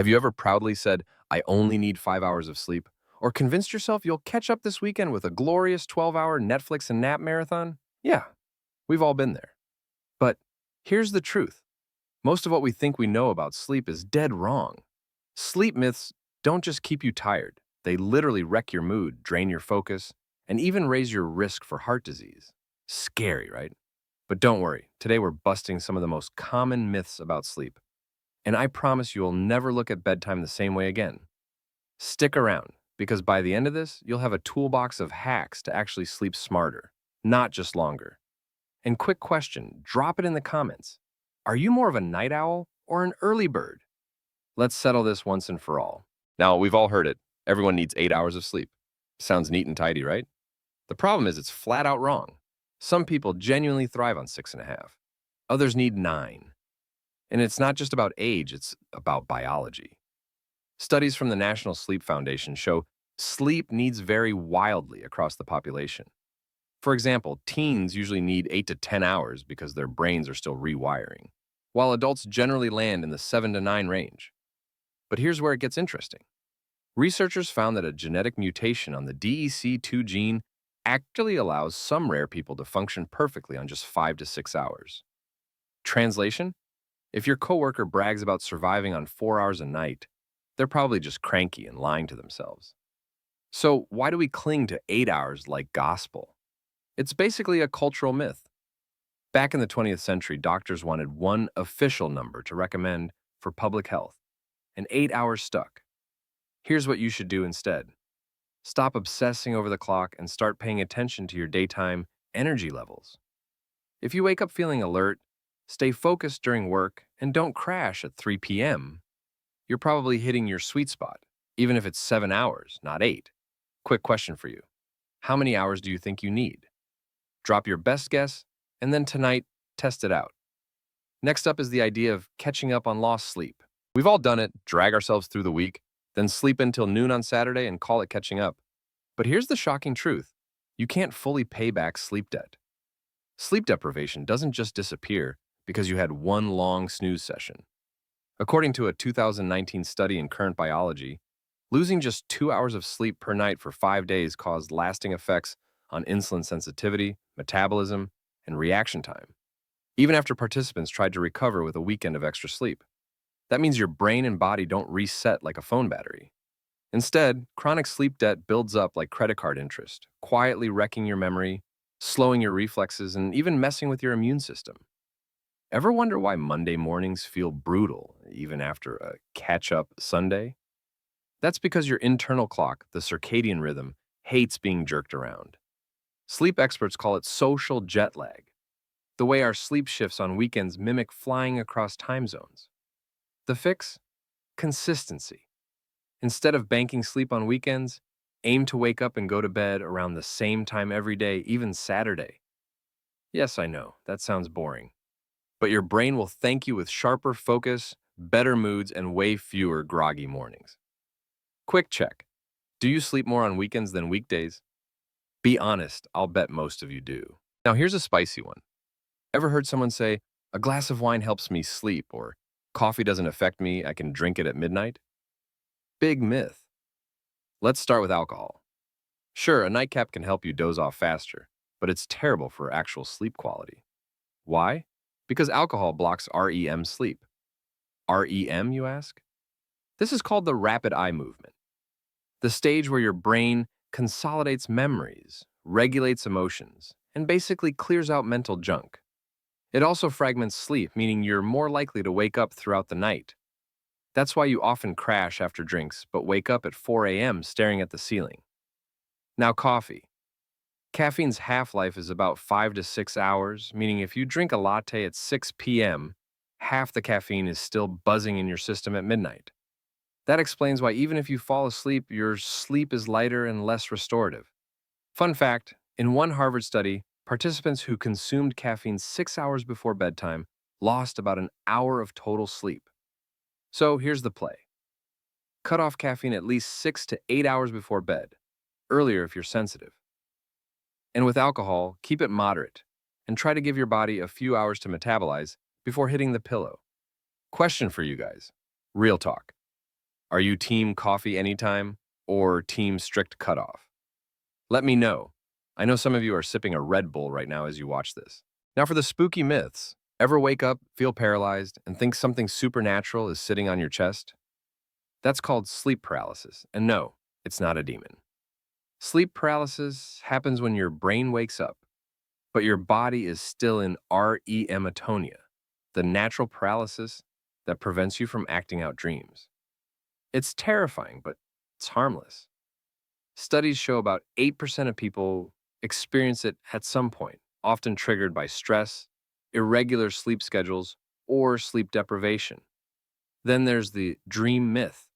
Have you ever proudly said, I only need 5 hours of sleep? Or convinced yourself you'll catch up this weekend with a glorious 12-hour Netflix and nap marathon? Yeah, we've all been there. But here's the truth. Most of what we think we know about sleep is dead wrong. Sleep myths don't just keep you tired. They literally wreck your mood, drain your focus, and even raise your risk for heart disease. Scary, right? But don't worry, today we're busting some of the most common myths about sleep. And I promise you'll never look at bedtime the same way again. Stick around, because by the end of this, you'll have a toolbox of hacks to actually sleep smarter, not just longer. And quick question, drop it in the comments. Are you more of a night owl or an early bird? Let's settle this once and for all. Now, we've all heard it. Everyone needs 8 hours of sleep. Sounds neat and tidy, right? The problem is it's flat out wrong. Some people genuinely thrive on 6.5. Others need 9. And it's not just about age, it's about biology. Studies from the National Sleep Foundation show sleep needs vary wildly across the population. For example, teens usually need 8 to 10 hours because their brains are still rewiring, while adults generally land in the 7 to 9 range. But here's where it gets interesting. Researchers found that a genetic mutation on the DEC2 gene actually allows some rare people to function perfectly on just 5 to 6 hours. Translation? If your coworker brags about surviving on 4 hours a night, they're probably just cranky and lying to themselves. So why do we cling to 8 hours like gospel? It's basically a cultural myth. Back in the 20th century, doctors wanted one official number to recommend for public health, and 8 hours stuck. Here's what you should do instead. Stop obsessing over the clock and start paying attention to your daytime energy levels. If you wake up feeling alert, stay focused during work, and don't crash at 3 p.m., you're probably hitting your sweet spot, even if it's 7 hours, not 8. Quick question for you. How many hours do you think you need? Drop your best guess, and then tonight, test it out. Next up is the idea of catching up on lost sleep. We've all done it, drag ourselves through the week, then sleep until noon on Saturday and call it catching up. But here's the shocking truth. You can't fully pay back sleep debt. Sleep deprivation doesn't just disappear because you had one long snooze session. According to a 2019 study in Current Biology, losing just 2 hours of sleep per night for 5 days caused lasting effects on insulin sensitivity, metabolism, and reaction time, even after participants tried to recover with a weekend of extra sleep. That means your brain and body don't reset like a phone battery. Instead, chronic sleep debt builds up like credit card interest, quietly wrecking your memory, slowing your reflexes, and even messing with your immune system. Ever wonder why Monday mornings feel brutal, even after a catch-up Sunday? That's because your internal clock, the circadian rhythm, hates being jerked around. Sleep experts call it social jet lag, the way our sleep shifts on weekends mimic flying across time zones. The fix? Consistency. Instead of banking sleep on weekends, aim to wake up and go to bed around the same time every day, even Saturday. Yes, I know, that sounds boring. But your brain will thank you with sharper focus, better moods, and way fewer groggy mornings. Quick check. Do you sleep more on weekends than weekdays? Be honest, I'll bet most of you do. Now here's a spicy one. Ever heard someone say, a glass of wine helps me sleep, or coffee doesn't affect me, I can drink it at midnight? Big myth. Let's start with alcohol. Sure, a nightcap can help you doze off faster, but it's terrible for actual sleep quality. Why? Because alcohol blocks REM sleep. REM, you ask? This is called the rapid eye movement, the stage where your brain consolidates memories, regulates emotions, and basically clears out mental junk. It also fragments sleep, meaning you're more likely to wake up throughout the night. That's why you often crash after drinks, but wake up at 4 a.m. staring at the ceiling. Now, coffee. Caffeine's half-life is about 5 to 6 hours, meaning if you drink a latte at 6 p.m., half the caffeine is still buzzing in your system at midnight. That explains why even if you fall asleep, your sleep is lighter and less restorative. Fun fact, in one Harvard study, participants who consumed caffeine 6 hours before bedtime lost about an hour of total sleep. So here's the play. Cut off caffeine at least 6 to 8 hours before bed, earlier if you're sensitive. And with alcohol, keep it moderate and try to give your body a few hours to metabolize before hitting the pillow. Question for you guys. Real talk. Are you team coffee anytime or team strict cutoff? Let me know. I know some of you are sipping a Red Bull right now as you watch this. Now for the spooky myths. Ever wake up, feel paralyzed, and think something supernatural is sitting on your chest? That's called sleep paralysis. And no, it's not a demon. Sleep paralysis happens when your brain wakes up, but your body is still in REM atonia, the natural paralysis that prevents you from acting out dreams. It's terrifying, but it's harmless. Studies show about 8% of people experience it at some point, often triggered by stress, irregular sleep schedules, or sleep deprivation. Then there's the dream myth.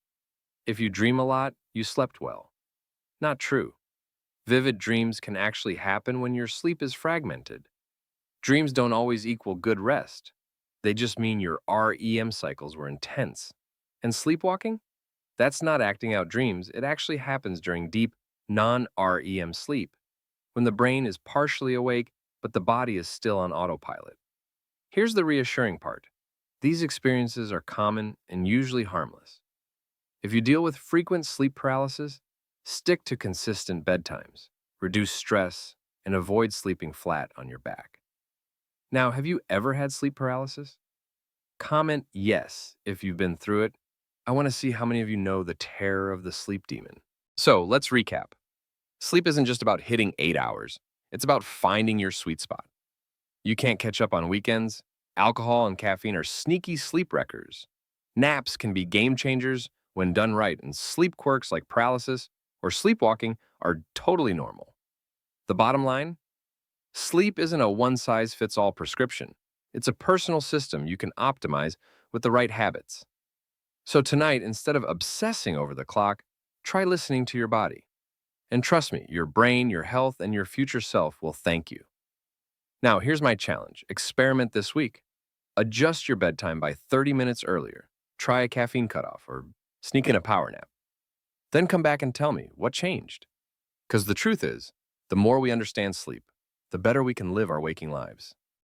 If you dream a lot, you slept well. Not true. Vivid dreams can actually happen when your sleep is fragmented. Dreams don't always equal good rest. They just mean your REM cycles were intense. And sleepwalking? That's not acting out dreams. It actually happens during deep, non-REM sleep, when the brain is partially awake, but the body is still on autopilot. Here's the reassuring part. These experiences are common and usually harmless. If you deal with frequent sleep paralysis, stick to consistent bedtimes, reduce stress, and avoid sleeping flat on your back. Now, have you ever had sleep paralysis? Comment yes if you've been through it. I want to see how many of you know the terror of the sleep demon. So let's recap. Sleep isn't just about hitting 8 hours. It's about finding your sweet spot. You can't catch up on weekends. Alcohol and caffeine are sneaky sleep wreckers. Naps can be game changers when done right, and sleep quirks like paralysis or sleepwalking are totally normal. The bottom line? Sleep isn't a one-size-fits-all prescription. It's a personal system you can optimize with the right habits. So tonight, instead of obsessing over the clock, try listening to your body. And trust me, your brain, your health, and your future self will thank you. Now, here's my challenge. Experiment this week. Adjust your bedtime by 30 minutes earlier. Try a caffeine cutoff or sneak in a power nap. Then come back and tell me what changed. Because the truth is, the more we understand sleep, the better we can live our waking lives.